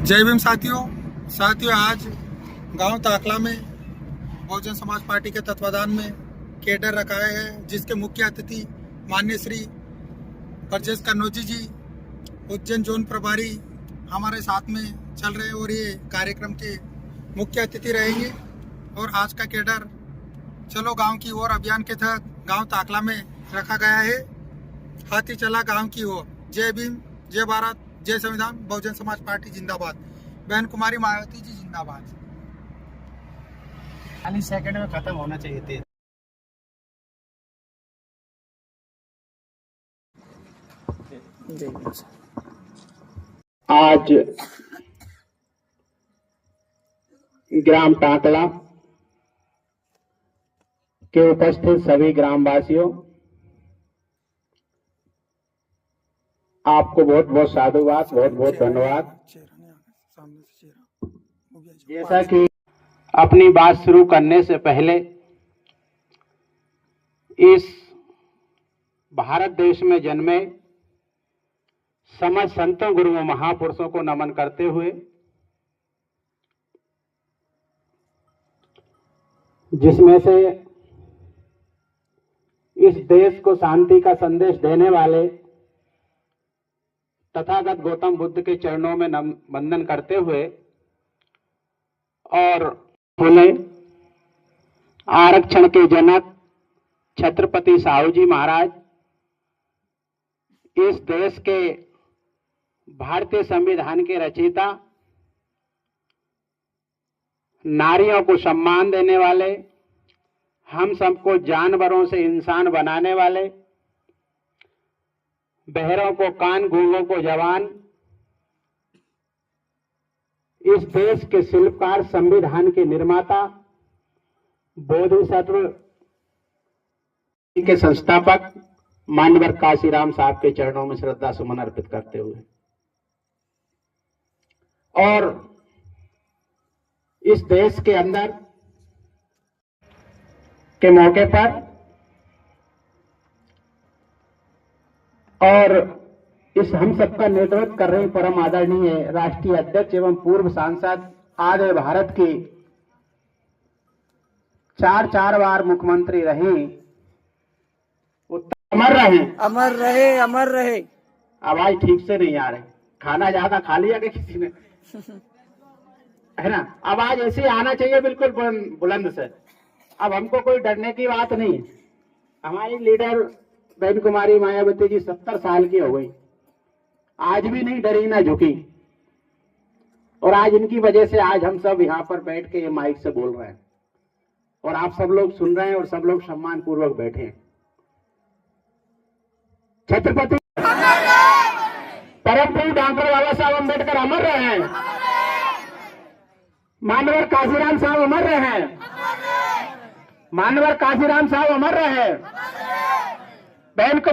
जय भीम साथियों आज गांव ताकला में बहुजन समाज पार्टी के तत्वाधान में कैडर रखा है, जिसके मुख्य अतिथि माननीय श्री ब्रजेश कन्नौजी जी उज्जैन जोन प्रभारी हमारे साथ में चल रहे हैं और ये कार्यक्रम के मुख्य अतिथि रहेंगे। और आज का कैडर चलो गांव की ओर अभियान के तहत गांव ताकला में रखा गया है। हाथी चला गांव की ओर। जय भीम, जय भारत, जय संविधान, बहुजन समाज पार्टी जिंदाबाद। बहन कुमारी मायावती जी जिंदाबाद। 40 सेकंड में खत्म होना चाहिए थे। आज ग्राम टाकला के उपस्थित सभी ग्रामवासियों, आपको बहुत बहुत साधुवाद, बहुत बहुत धन्यवाद। जैसा कि अपनी बात शुरू करने से पहले इस भारत देश में जन्मे समस्त संतों, गुरुओं, महापुरुषों को नमन करते हुए, जिसमें से इस देश को शांति का संदेश देने वाले तथागत गौतम बुद्ध के चरणों में वंदन करते हुए और बोले, आरक्षण के जनक छत्रपति साहू जी महाराज, इस देश के भारतीय संविधान के रचयिता, नारियों को सम्मान देने वाले, हम सबको जानवरों से इंसान बनाने वाले, बहरों को कान, गूंगों को जवान, इस देश के शिल्पकार, संविधान के निर्माता, बोधिसत्व के संस्थापक मानवर काशीराम साहब के चरणों में श्रद्धा सुमन अर्पित करते हुए और इस देश के अंदर के मौके पर और इस हम सबका नेतृत्व कर रहे परम आदरणीय राष्ट्रीय अध्यक्ष एवं पूर्व सांसद, आज भारत की 4 बार मुख्यमंत्री रहे, अमर रहे, अमर रहे, अमर रहे। आवाज ठीक से नहीं आ रही। खाना ज्यादा खा लिया कि किसी ने? है ना, आवाज ऐसे आना चाहिए बिल्कुल बुलंद से। अब हमको कोई डरने की बात नहीं है। हमारी लीडर बहन कुमारी मायावती जी 70 साल की हो गई, आज भी नहीं डरी ना झुकी। और आज इनकी वजह से आज हम सब यहाँ पर बैठ के ये माइक से बोल रहे हैं और आप सब लोग सुन रहे हैं और सब लोग सम्मान पूर्वक बैठे हैं। छत्रपति परम पूज्य डॉक्टर बाबा साहब अम्बेडकर अमर रहे, मानवर काशीराम साहब अमर रहे, मानवर काशीराम साहब अमर रहे। बहन को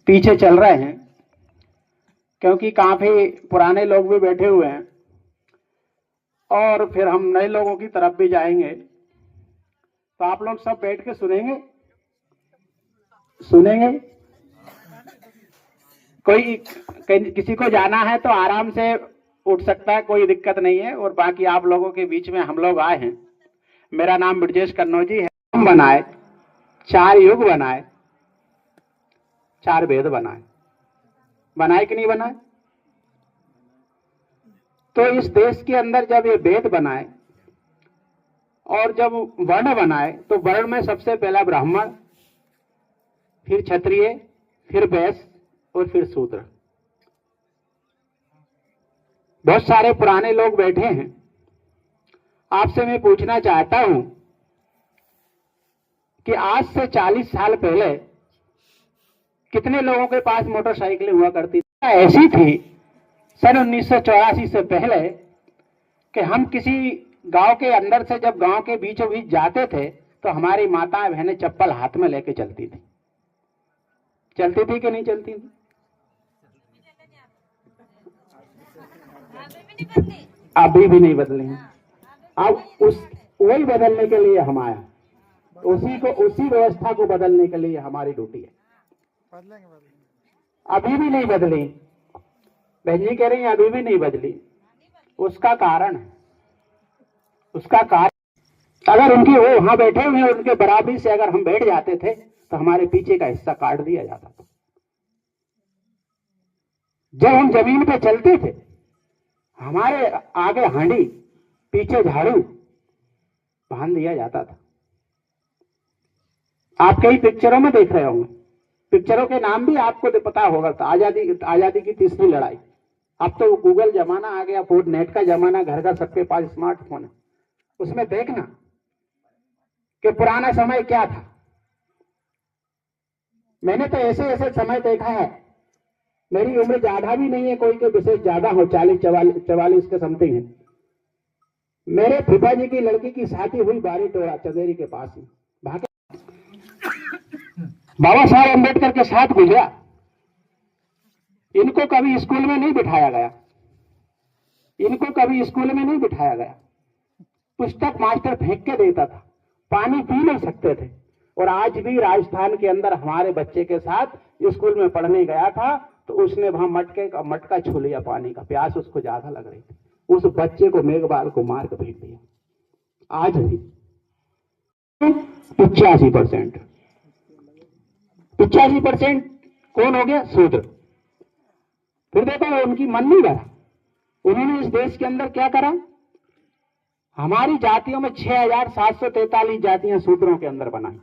पीछे चल रहे हैं क्योंकि काफी पुराने लोग भी बैठे हुए हैं और फिर हम नए लोगों की तरफ भी जाएंगे, तो आप लोग सब बैठ के सुनेंगे। कोई किसी को जाना है तो आराम से उठ सकता है, कोई दिक्कत नहीं है। और बाकी आप लोगों के बीच में हम लोग आए हैं। मेरा नाम ब्रजेश कन्नौजी है। हम बनाए 4 युग बनाए, 4 वेद बनाए कि नहीं बनाए? तो इस देश के अंदर जब ये वेद बनाए और जब वर्ण बनाए, तो वर्ण में सबसे पहला ब्राह्मण, फिर क्षत्रिय, फिर वैश्य और फिर शूद्र। बहुत सारे पुराने लोग बैठे हैं। आपसे मैं पूछना चाहता हूं कि आज से 40 साल पहले कितने लोगों के पास मोटरसाइकिलें हुआ करती थी? ऐसी थी सन 1984 से पहले कि हम किसी गांव के अंदर से जब गांव के बीचों बीच जाते थे तो हमारी माताएं बहनें चप्पल हाथ में लेके चलती थी कि नहीं चलती थी? अभी भी नहीं बदली हैं। अब वही बदलने के लिए हम आए, उसी व्यवस्था को बदलने के लिए हमारी ड्यूटी है। अभी भी नहीं बदली। बहन जी कह रही है अभी भी नहीं बदली। उसका कारण है, उसका कारण अगर उनकी वो वहां बैठे हुए उनके बराबरी से अगर हम बैठ जाते थे तो हमारे पीछे का हिस्सा काट दिया जाता था। जब हम जमीन पे चलते थे हमारे आगे हांडी पीछे झाड़ू बांध दिया जाता था। आप कई पिक्चरों में देख रहे होंगे, पिक्चरों के नाम भी आपको तो पता होगा। तो आजादी की तीसरी लड़ाई। अब तो गूगल जमाना आ गया, फोन नेट का जमाना, घर का सबके पास स्मार्टफोन है। उसमें देखना कि पुराना समय क्या था। मैंने तो ऐसे ऐसे समय देखा है, मेरी उम्र ज्यादा भी नहीं है कोई के विशेष ज्यादा हो, 40-44 के समथिंग है। मेरे फूफा जी की लड़की की शादी हुई बारी टोरा चंदेरी के पास में, बाबा साहब अम्बेडकर के साथ गुजरा। इनको कभी स्कूल में नहीं बिठाया गया, इनको कभी स्कूल में नहीं बिठाया गया। पुस्तक मास्टर फेंक के देता था, पानी पी नहीं सकते थे। और आज भी राजस्थान के अंदर हमारे बच्चे के साथ स्कूल में पढ़ने गया था तो उसने वहां मटका छू लिया पानी का, प्यास उसको ज्यादा लग रही थी, उस बच्चे को मेघवाल को मार के फेंक दिया। आज भी 85% कौन हो गया? शूद्र। फिर देखो उनकी मन नहीं भरा, उन्होंने इस देश के अंदर क्या करा? हमारी जातियों में 6,743 जातियां शूद्रों के अंदर बनाई।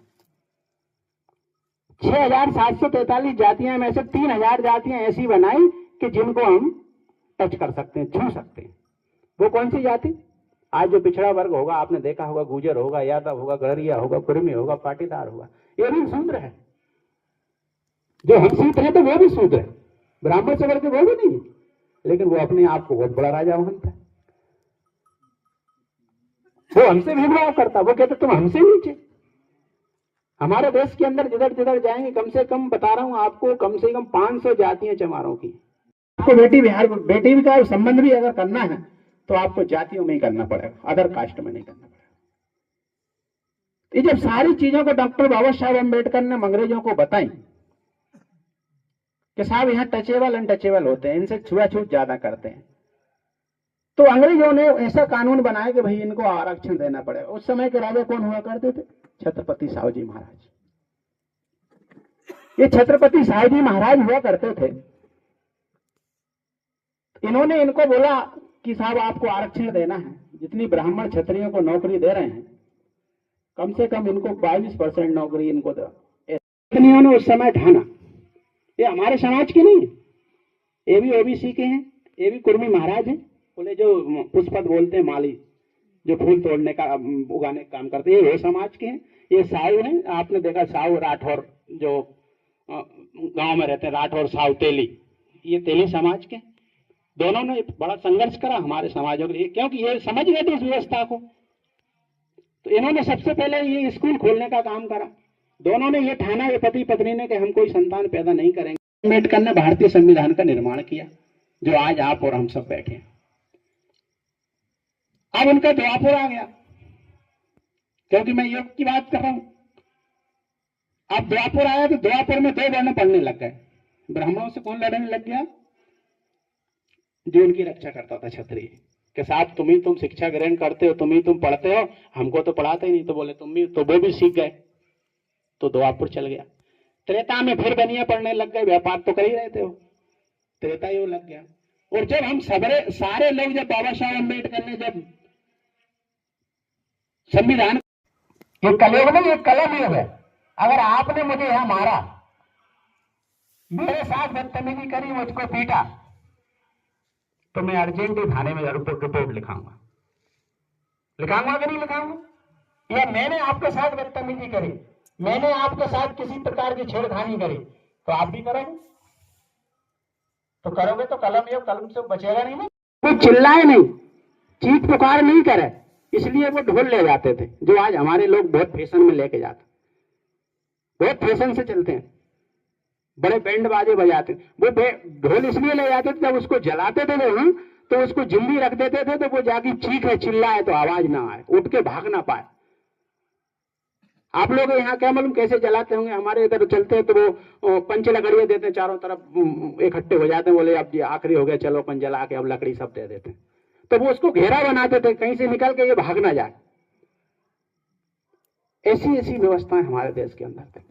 6,743 जातियां में से 3,000 जातियां ऐसी बनाई कि जिनको हम टच कर सकते हैं, छू सकते हैं। वो कौन सी जाति? आज जो पिछड़ा वर्ग होगा आपने देखा होगा, गुर्जर होगा, यादव होगा, गड़रिया होगा, कुर्मी होगा, पाटीदार होगा, ये भी शूद्र है। जो हम शूद्र है तो वो भी शूद्र है, ब्राह्मण से बढ़ के वो भी नहीं है, लेकिन वो अपने आप को बहुत बड़ा राजा मानता है। वो हमसे भेदभाव करता, वो कहते तुम हमसे नीचे। हमारे देश के अंदर जिधर जिधर जाएंगे कम से कम बता रहा हूं आपको, कम से कम 500 जातियां चमारों की। आपको बेटी का संबंध भी अगर करना है तो आपको जातियों में ही करना पड़ेगा, अदर कास्ट में नहीं करना पड़ेगा। ये जब सारी चीजों को डॉक्टर बाबा साहब अम्बेडकर ने अंग्रेजों को बताई कि साहब यहाँ टचेबल अनटचेबल होते हैं, इनसे छुआछूत ज्यादा करते हैं, तो अंग्रेजों ने ऐसा कानून बनाया कि भाई इनको आरक्षण देना पड़ेगा। उस समय के राजा कौन हुआ करते थे? छत्रपति साहूजी महाराज। ये छत्रपति साहूजी महाराज हुआ करते थे। इन्होंने इनको बोला कि साहब आपको आरक्षण देना है, जितनी ब्राह्मण क्षत्रियों को नौकरी दे रहे हैं कम से कम इनको 22% नौकरी इनको दो। इन्होंने उस समय ठाना, ये हमारे समाज के नहीं है, ये भी ओबीसी के हैं, ये भी कुर्मी महाराज है। बोले जो पुष्पद बोलते हैं माली, जो फूल तोड़ने का उगाने का काम करते हैं, ये समाज के हैं। ये साहू हैं, आपने देखा साहू राठौर जो गांव में रहते हैं, राठौर साहू तेली, ये तेली समाज के। दोनों ने बड़ा संघर्ष करा हमारे समाजों के लिए, क्योंकि ये समझ गए थे इस व्यवस्था को। तो इन्होंने सबसे पहले ये स्कूल खोलने का काम करा। दोनों ने ये ठाना, ये पति पत्नी ने, कि हम कोई संतान पैदा नहीं करेंगे। अम्बेडकर ने भारतीय संविधान का निर्माण किया, जो आज आप और हम सब बैठे हैं। अब उनका द्वापर आ गया, क्योंकि मैं योग की बात कर रहा हूं। अब द्वापर आया तो द्वापर में 2 वर्ण पढ़ने लग गए। ब्राह्मणों से कौन लड़ने लग गया? जो उनकी रक्षा करता था क्षत्रिय, के साथ तुम शिक्षा ग्रहण करते हो, तुम पढ़ते हो, हमको तो पढ़ाते ही नहीं। तो बोले तुम भी, तो वो भी सीख गए, तो द्वापर चल गया। त्रेता में फिर बनिया पढ़ने लग गए, व्यापार तो कर ही रहे थे वो, त्रेता ही वो लग गया। और जब हम सारे लोग, जब बाबा साहब अम्बेडकर ने जब संविधान, ये कलयुग नहीं, ये कलम युग है। अगर आपने मुझे यहां मारा, मेरे साथ बदतमीजी करी, मुझको पीटा, तो मैं अर्जेंटी थाने में रिपोर्ट लिखाऊंगा कि नहीं लिखाऊंगा? या मैंने आपके साथ बदतमीजी करी, मैंने आपके साथ किसी प्रकार की छेड़खानी करी, तो आप भी करोगे? तो करोगे तो कलम से बचेगा नहीं ना। वो चिल्लाए नहीं, चीख पुकार नहीं करे, इसलिए वो ढोल ले जाते थे, जो आज हमारे लोग बहुत फैशन में लेके जाते, बहुत फैशन से चलते हैं, बड़े बैंड बाजे बजाते। वो ढोल इसलिए ले जाते थे, जब उसको जलाते थे ना, तो उसको जिंदी रख देते थे, तो वो जाके चीखे चिल्लाए तो आवाज ना आए, उठ के भाग ना पाए। आप लोग यहाँ क्या मालूम कैसे जलाते होंगे, हमारे इधर चलते हैं तो वो पंच लकड़ियां देते हैं, चारों तरफ इकट्ठे हो जाते हैं, बोले अब ये आखिरी हो गया, चलो अपन जला के अब लकड़ी सब दे देते हैं। तो वो उसको घेरा बनाते थे, कहीं से निकल के ये भाग ना जाए। ऐसी ऐसी व्यवस्थाएं हमारे देश के अंदर थी।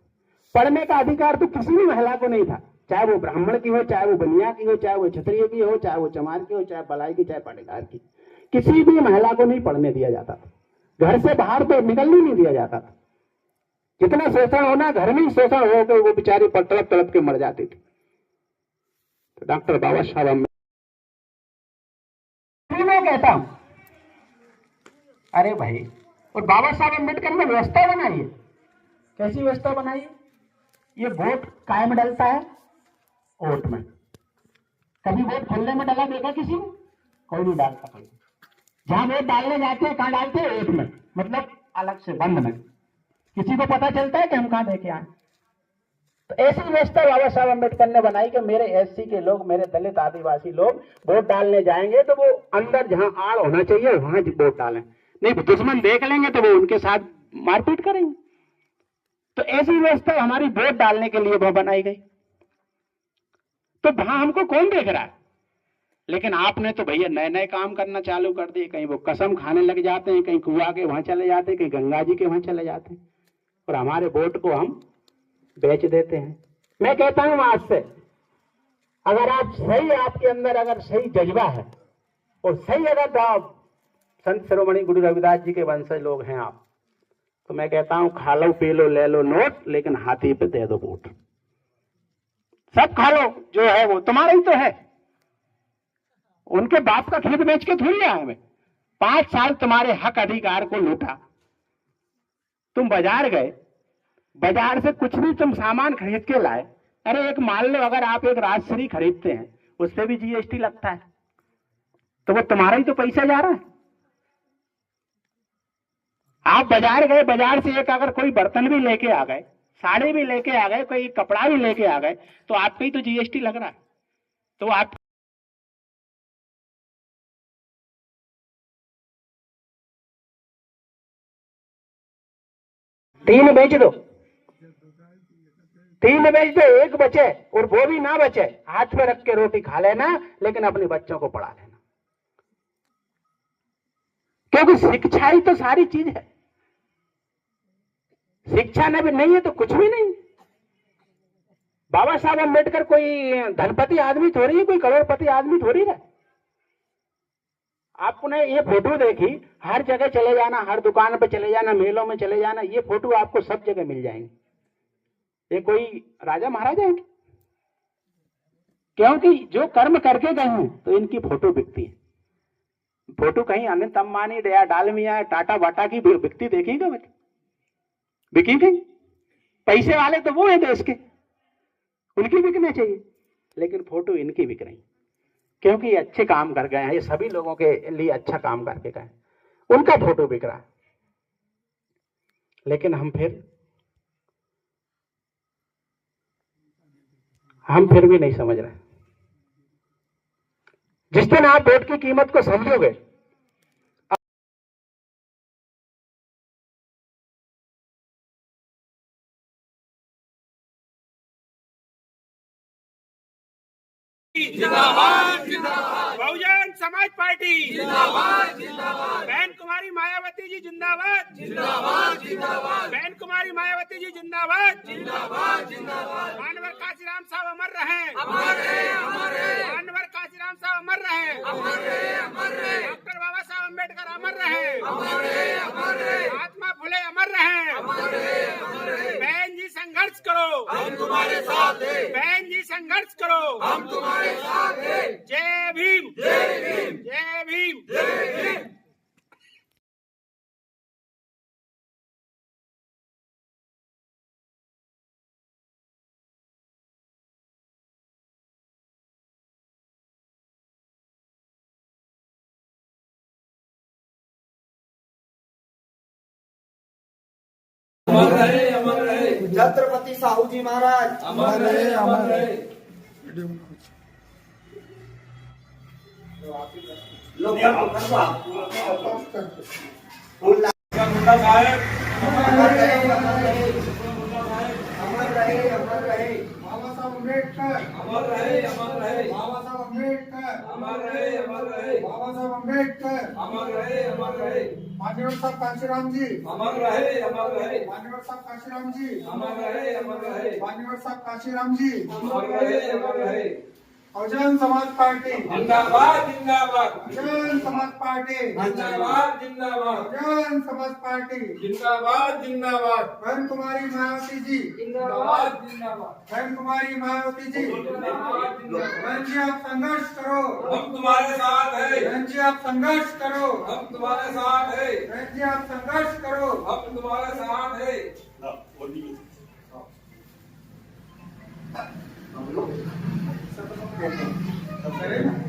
पढ़ने का अधिकार तो किसी भी महिला को नहीं था, चाहे वो ब्राह्मण की हो, चाहे वो बनिया की हो, चाहे वो क्षत्रिय की हो, चाहे वो चमार की हो, चाहे बलाई की, चाहे पाटीदार की, किसी भी महिला को नहीं पढ़ने दिया जाता था। घर से बाहर तो निकलने नहीं दिया जाता था। जितना शोषण होना घर में ही शोषण होकर वो बेचारी पर तड़प तड़प के मर जाती थी। तो डॉक्टर बाबा साहब मैं कहता हूं, अरे भाई, और बाबा साहब अम्बेडकर ने व्यवस्था बनाई है। कैसी व्यवस्था बनाई है? ये वोट काय में डलता है? वोट में। कभी वोट खुलने में डला देखा किसी ने? कोई नहीं डालता। कोई जहां वोट डालने जाते हैं कहां डालते हैं? वोट में, मतलब अलग से बंद में। किसी को पता चलता है कि हम कहां देके आए? तो ऐसी व्यवस्था बाबा साहब अम्बेडकर ने बनाई कि मेरे एससी के लोग, मेरे दलित आदिवासी लोग वोट डालने जाएंगे तो वो अंदर जहां आड़ होना चाहिए वहां वोट डालें, नहीं दुश्मन देख लेंगे तो वो उनके साथ मारपीट करेंगे। तो ऐसी व्यवस्था हमारी वोट डालने के लिए वह बनाई गई। तो वहां हमको कौन देख रहा है? लेकिन आपने तो भैया नए नए काम करना चालू कर दिए। कहीं वो कसम खाने लग जाते हैं, कहीं कुआ के वहां चले जाते हैं, कहीं गंगा जी के वहां चले जाते हैं, और हमारे वोट को हम बेच देते हैं। मैं कहता हूं आज से, अगर आप सही, आपके अंदर अगर सही जज्बा है और सही अगर आप संत शिरोमणि गुरु रविदास जी के वंशज लोग हैं आप, तो मैं कहता हूं खा लो पी लो ले लो नोट, लेकिन हाथी पे दे दो वोट। सब खा लो, जो है वो तुम्हारा ही तो है। उनके बाप का खेत बेच के थोड़ी आए हमें। 5 साल तुम्हारे हक अधिकार को लूटा। तुम बाजार गए, बाजार से कुछ भी तुम सामान खरीद के लाए। अरे एक मान लो अगर आप एक राजश्री खरीदते हैं, उससे भी जीएसटी लगता है, तो वो तुम्हारा ही तो पैसा जा रहा है। आप बाजार गए, बाजार से एक अगर कोई बर्तन भी लेके आ गए, साड़ी भी लेके आ गए, कोई कपड़ा भी लेके आ गए, तो आप पे ही तो जीएसटी लग रहा है। तो आप तीन बेच दो, तीन बेच दो, एक बचे और वो भी ना बचे, हाथ में रख के रोटी खा लेना, लेकिन अपने बच्चों को पढ़ा लेना। क्योंकि शिक्षा ही तो सारी चीज है। शिक्षा ने भी नहीं है तो कुछ भी नहीं। बाबा साहब अम्बेडकर कोई धनपति आदमी थोड़ी है, कोई करोड़पति आदमी थोड़ी है। आपने ये फोटो देखी, हर जगह चले जाना, हर दुकान पे चले जाना, मेलों में चले जाना, ये फोटो आपको सब जगह मिल जाएंगे। ये कोई राजा महाराजा है? क्योंकि जो कर्म करके गए हैं तो इनकी फोटो बिकती है। फोटो कहीं अनंत अंबानी, दया डालमिया, टाटा बाटा की बिकती देखेगा? बिकेगी? पैसे वाले तो वो है देश के, उनकी बिकना चाहिए, लेकिन फोटो इनकी बिक रही, क्योंकि ये अच्छे काम कर गए हैं, ये सभी लोगों के लिए अच्छा काम करके गए, उनका फोटो बिक रहा है। लेकिन हम फिर भी नहीं समझ रहे। जिस दिन आप वोट की कीमत को समझोगे, जिंदाबाद जिंदाबाद, बहुजन समाज पार्टी जिंदाबाद जिंदाबाद, बहन कुमारी मायावती जी जिंदाबाद जिंदाबाद जिंदाबाद, बहन कुमारी मायावती जी जिंदाबाद जिंदाबाद जिंदाबाद, मानवर काशीराम साहब अमर रहे, अमर रहे, अमर रहे, मानवर काशीराम साहब अमर रहे, अमर रहे, अमर रहे, डॉक्टर बाबा साहब अम्बेडकर अमर रहे, अमर रहे, अमर रहे, महात्मा फुले अमर रहे, अमर रहे, अमर रहे। बहन जी संघर्ष करो, हम तुम्हारे साथ हैं, बहन जी संघर्ष करो, हम तुम्हारे साथ हैं। जय भीम, जय भीम, जय भीम, जय भीम। छत्रपति साहू जी महाराज अमर रहे, अमर रहे। लोग मुल्ला साहब अमर रहे, अमर रहे, अमर रहे, अमर रहे, बाबा साहब अम्बेडकर, अमर रहे, अमर रहे, बाबा साहब अम्बेडकर, अमर रहे, अमर रहे, बाबा साहब अम्बेडकर, अमर रहे, अमर रहे, मान्यवर साहब काशीराम जी, अमर रहे, अमर रहे, मान्यवर साहब काशीराम जी, अमर रहे, अमर रहे, मान्यवर साहब काशीराम जी, अमर रहे, अमर रहे। बहुजन समाज पार्टी, जिंदाबाद, जिंदाबाद, बहुजन समाज पार्टी, जिंदाबाद, जिंदाबाद, बहुजन समाज पार्टी, जिंदाबाद, जिंदाबाद, बहन कुमारी मायावती जी, जिंदाबाद, जिंदाबाद, बहन कुमारी मायावती जी, जिंदाबाद, जिंदाबाद। बहन जी आप संघर्ष करो, हम तुम्हारे साथ है, बहन जी आप संघर्ष करो, हम तुम्हारे साथ है, बहन जी आप संघर्ष करो। हम तुम्हारे साथ है। करें ना?